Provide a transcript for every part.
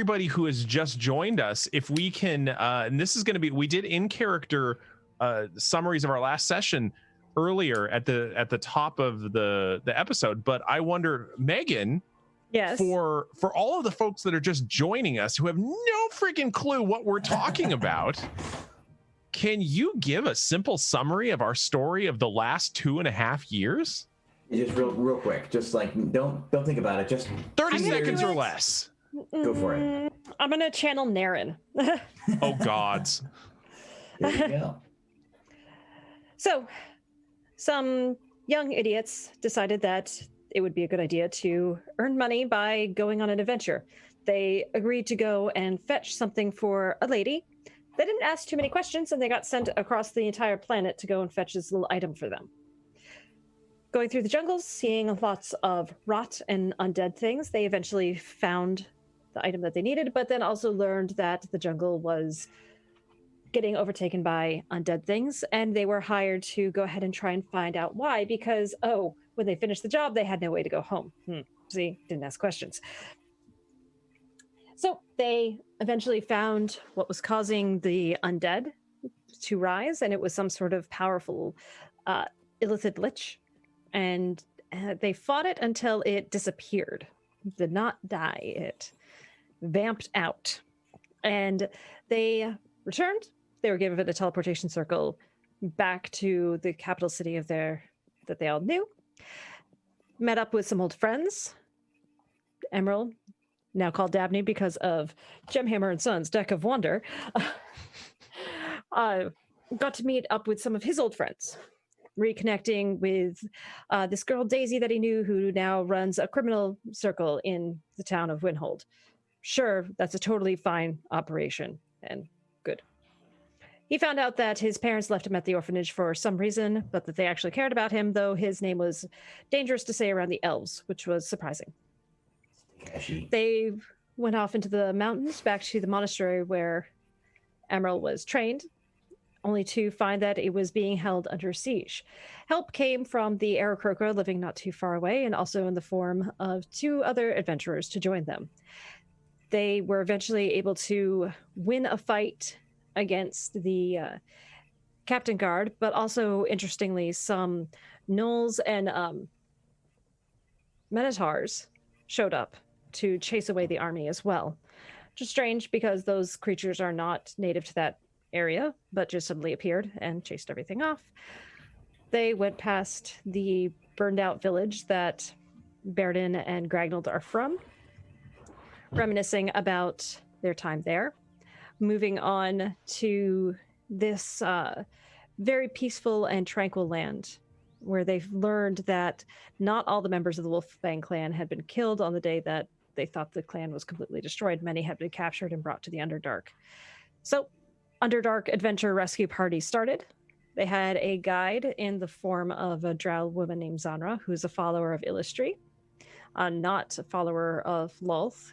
everybody who has just joined us, if we can, and this is going to be, we did in character summaries of our last session earlier at the top of the episode, but I wonder, Megan, yes, for all of the folks that are just joining us who have no freaking clue what we're talking about, can you give a simple summary of our story of the last 2.5 years? Just real quick, just like don't think about it, just 30 seconds or less. Go for it. I'm gonna channel Naren. Oh gods. There you go. So, some young idiots decided that it would be a good idea to earn money by going on an adventure. They agreed to go and fetch something for a lady. They didn't ask too many questions, and they got sent across the entire planet to go and fetch this little item for them. Going through the jungles, seeing lots of rot and undead things, they eventually found the item that they needed, but then also learned that the jungle was getting overtaken by undead things, and they were hired to go ahead and try and find out why, because, when they finished the job, they had no way to go home. See, didn't ask questions. So they eventually found what was causing the undead to rise, and it was some sort of powerful illithid lich. And they fought it until it disappeared. Did not die. It vamped out. And they returned. They were given a teleportation circle back to the capital city of that they all knew. Met up with some old friends. Emerald, now called Dabney because of Gemhammer and Sons' Deck of Wonder, got to meet up with some of his old friends, reconnecting with this girl Daisy that he knew, who now runs a criminal circle in the town of Winhold. Sure, that's a totally fine operation, and good. He found out that his parents left him at the orphanage for some reason, but that they actually cared about him, though his name was dangerous to say around the elves, which was surprising. They went off into the mountains, back to the monastery where Emerald was trained, only to find that it was being held under siege. Help came from the Aarakocra living not too far away, and also in the form of 2 other adventurers to join them. They were eventually able to win a fight against the Captain Guard, but also, interestingly, some gnolls and minotaurs showed up to chase away the army as well. Which is strange because those creatures are not native to that area, but just suddenly appeared and chased everything off. They went past the burned out village that Baradin and Gragnald are from, reminiscing about their time there. Moving on to this very peaceful and tranquil land, where they've learned that not all the members of the Wolfbang clan had been killed on the day that they thought the clan was completely destroyed. Many had been captured and brought to the Underdark. So, Underdark Adventure Rescue Party started. They had a guide in the form of a drow woman named Zanra, who's a follower of Illustri, not a follower of Lolth,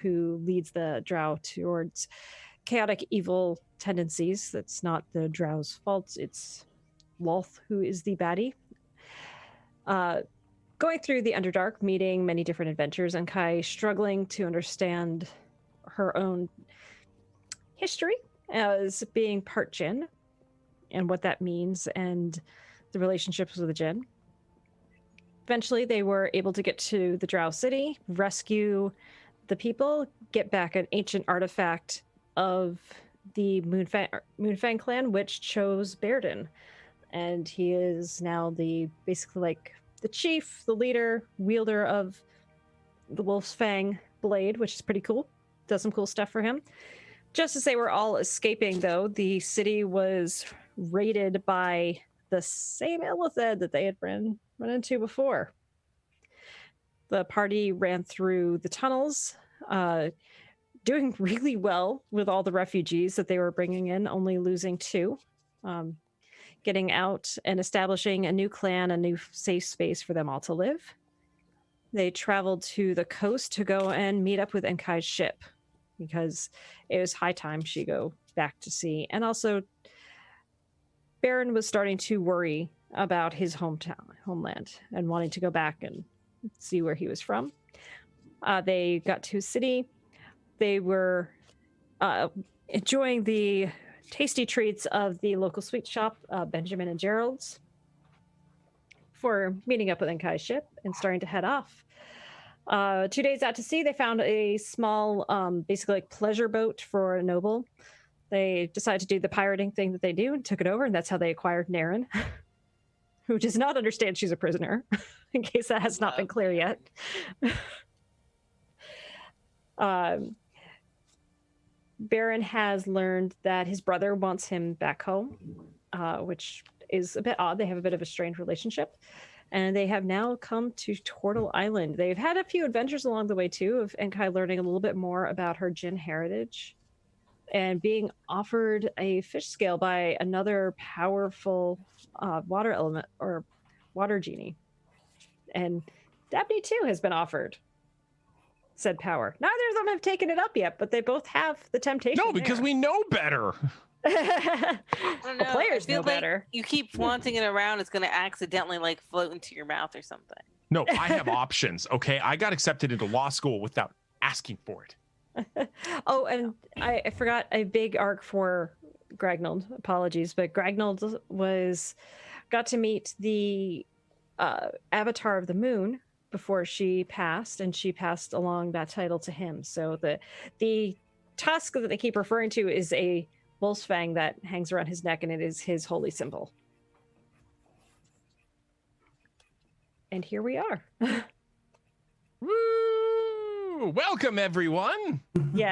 who leads the drow towards chaotic evil tendencies. That's not the drow's fault. It's Lolth who is the baddie. Going through the Underdark, meeting many different adventures, and Kai struggling to understand her own history as being part Jinn and what that means and the relationships with the Jinn. Eventually, they were able to get to the Drow City, rescue the people, get back an ancient artifact of the Moonfang clan, which chose Baradin. And he is now basically like the chief, the leader, wielder of the Wolf's Fang blade, which is pretty cool. Does some cool stuff for him. Just as they were all escaping, though, the city was raided by the same Illithid that they had run into before. The party ran through the tunnels, doing really well with all the refugees that they were bringing in, only losing 2. Getting out and establishing a new clan, a new safe space for them all to live. They traveled to the coast to go and meet up with Enkai's ship, because it was high time she go back to sea. And Baron was starting to worry about his homeland, and wanting to go back and see where he was from. They got to a city, they were enjoying the tasty treats of the local sweet shop, Benjamin and Gerald's, for meeting up with Enkai's ship and starting to head off. 2 days out to sea, they found a small, basically like pleasure boat for a noble. They decided to do the pirating thing that they do and took it over, and that's how they acquired Naren, who does not understand she's a prisoner, in case that has not been clear yet. Baron has learned that his brother wants him back home, which is a bit odd. They have a bit of a strange relationship. And they have now come to Tortle Island. They've had a few adventures along the way, too, of Enkai learning a little bit more about her Jin heritage and being offered a fish scale by another powerful water element or water genie. And Dabney, too, has been offered said power. Neither of them have taken it up yet, but they both have the temptation. No, because we know better. I don't know. The players I feel know better. You keep wanting it around, it's going to accidentally like float into your mouth or something. No, I have options. Okay, I got accepted into law school without asking for it. Oh, and I forgot a big arc for Gragnold. Apologies, but Gragnold got to meet the Avatar of the Moon before she passed, and she passed along that title to him. So the tusk that they keep referring to is a wolf's fang that hangs around his neck, and it is his holy symbol. And here we are. Woo! Welcome, everyone. Yeah.